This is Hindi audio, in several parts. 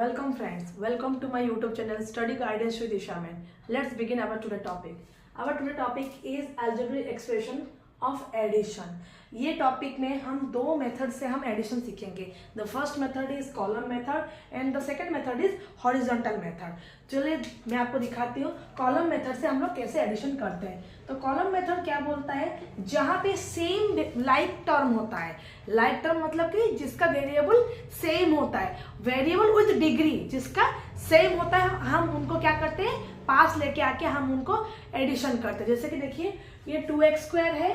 Welcome friends, welcome to my YouTube channel Study Guidance with Isha Ma'am. Let's begin our today topic. Our today topic is algebraic expression of addition. ये टॉपिक में हम दो मेथड से हम एडिशन सीखेंगे. The first method is column method and the second method is horizontal method. चलिए मैं आपको दिखाती हूँ कॉलम मेथड से हम लोग कैसे एडिशन करते हैं. तो कॉलम मेथड क्या बोलता है, जहाँ पे सेम लाइक टर्म होता है. लाइक टर्म मतलब कि जिसका वेरिएबल सेम होता है, वेरिएबल विद डिग्री जिसका सेम होता है, हम उनको क्या करते हैं, पास लेके आके हम उनको एडिशन करते हैं. जैसे कि देखिए ये 2x² है,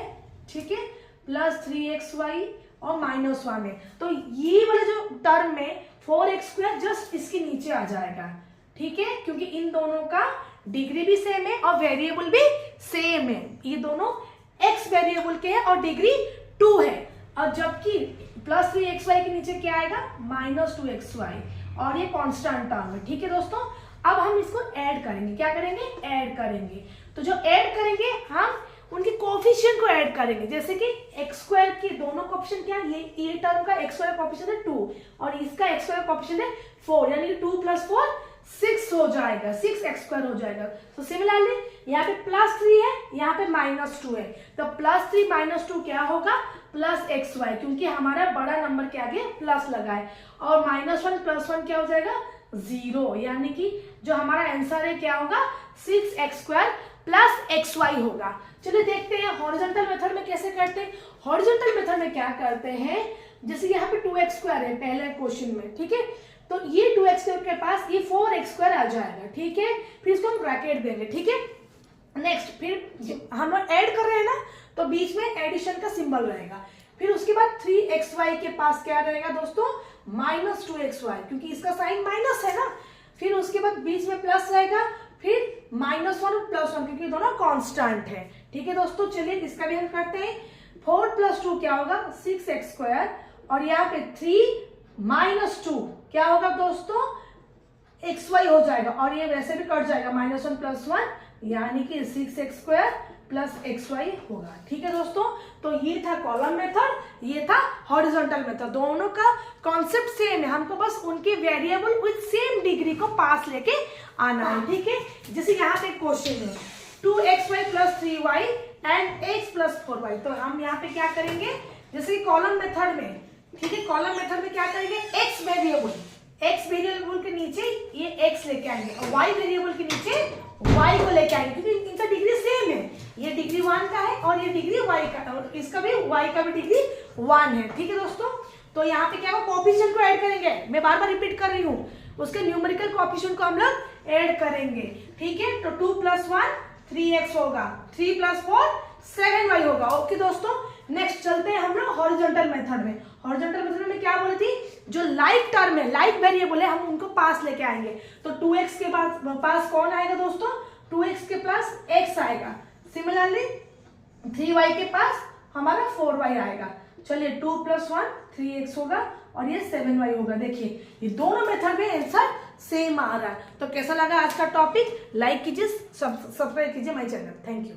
ठीक है, प्लस 3xy और -1 है. तो ये वाला जो टर्म में 4x² जस्ट इसके नीचे आ जाएगा, ठीक है, क्योंकि इन दोनों का डिग्री भी सेम है और वेरिएबल भी सेम है. ये दोनों x वेरिएबल के हैं और डिग्री 2 है. और जबकि प्लस 3xy के नीचे क्या आएगा, -2xy, और ये कांस्टेंट टर्म है. ठीक है दोस्तों, अब हम इसको ऐड करेंगे. क्या करेंगे, ऐड करेंगे. तो जो ऐड करेंगे हम उनके कोफिशिएंट को ऐड करेंगे. जैसे कि x² की दोनों कोफिशिएंट क्या है, ये टर्म का x² कोफिशिएंट है 2 और इसका x² कोफिशिएंट है 4, यानी कि 2 + 4 6 हो जाएगा, 6x² हो जाएगा. तो सिमिलरली यहाँ पे +3 है, यहाँ पे -2 है. तो +3 - 2 क्या होगा, +xy, क्योंकि हमारा बड़ा नंबर के आगे प्लस लगा है. और -1 + 1 क्या हो जाएगा, 0, यानी कि जो हमारा आंसर है क्या होगा, 6x² + xy होगा. चलिए देखते हैं हॉरिजॉन्टल मेथड में कैसे करते हैं. हॉरिजॉन्टल मेथड में क्या करते हैं, जैसे यहाँ पे 2x² है पहले क्वेश्चन में, ठीक है, तो ये 2x² के पास ये 4x² आ जाएगा, ठीक है, फिर इसको हम ब्रैकेट देंगे, ठीक है. नेक्स्ट फिर हम लोग ऐड कर रहे हैं ना, तो बीच में एडिशन का सिंबल रहेगा. फिर उसके बाद 3xy के पास क्या रहेगा दोस्तों, -2xy, क्योंकि इसका साइन माइनस है ना. फिर उसके बाद बीच में प्लस रहेगा, फिर -1 और +1, क्योंकि दोनों कांस्टेंट है. ठीक है दोस्तों, चलिए इसका भी हम करते हैं. 4 + 2 क्या होगा, 6x², और यहाँ पे 3 - 2 क्या होगा दोस्तों, xy हो जाएगा, और ये वैसे भी कट जाएगा, -1 + 1, यानी कि 6x² + xy होगा. ठीक है दोस्तों, तो ये था कॉलम मेथड, ये था हॉरिजॉन्टल मेथड. दोनों का कॉन्सेप्ट सेम है, हमको बस उनके वेरिएबल विद सेम डिग्री को पास लेके आना है. ठीक है, जैसे यहाँ पे क्वेश्चन है 2xy + 3y and x + 4y. तो हम यहाँ पे क्या करेंगे, जैसे कॉलम मेथड में, ठीक है, कॉलम मेथड में क्या करेंगे, x वेरिएबल के नीचे ये x लेके आएंगे और y वेरिएबल के नीचे y को लेके आएंगे, क्योंकि इनका डिग्री सेम है. ये डिग्री 1 का है और ये डिग्री y का, और इसका भी y का भी डिग्री 1 है. ठीक है दोस्तों, तो यहाँ पे क्या होगा, कोएफिशिएंट को ऐड करेंगे. मैं बार बार रिपीट कर रही हूँ, उसके न्यूमेरिकल कोएफिशिएंट को हम लोग ऐड करेंगे. ठीक है, तो 2 + 1 3x होगा, 3 + 4 7y होगा. ओके दोस्तों, नेक्स्ट चलते हैं हम लोग हॉरिजॉन्टल मेथड में. हॉरिजॉन्टल मेथड में क्या बोली थी, जो लाइक टर्म है, लाइक वेरिएबल है, हम उनको पास लेके आएंगे. तो 2x के पास कौन आएगा दोस्तों, 2x के पास x आएगा. सिमिलरली 3y के पास हमारा 4y आएगा. चलिए 2 + 1 3x होगा और ये 7y होगा. देखिए ये दोनों मेथड में आंसर सेम आ रहा है. तो कैसा लगा आज का टॉपिक, लाइक कीजिए, सब्सक्राइब कीजिए माय चैनल. Thank you.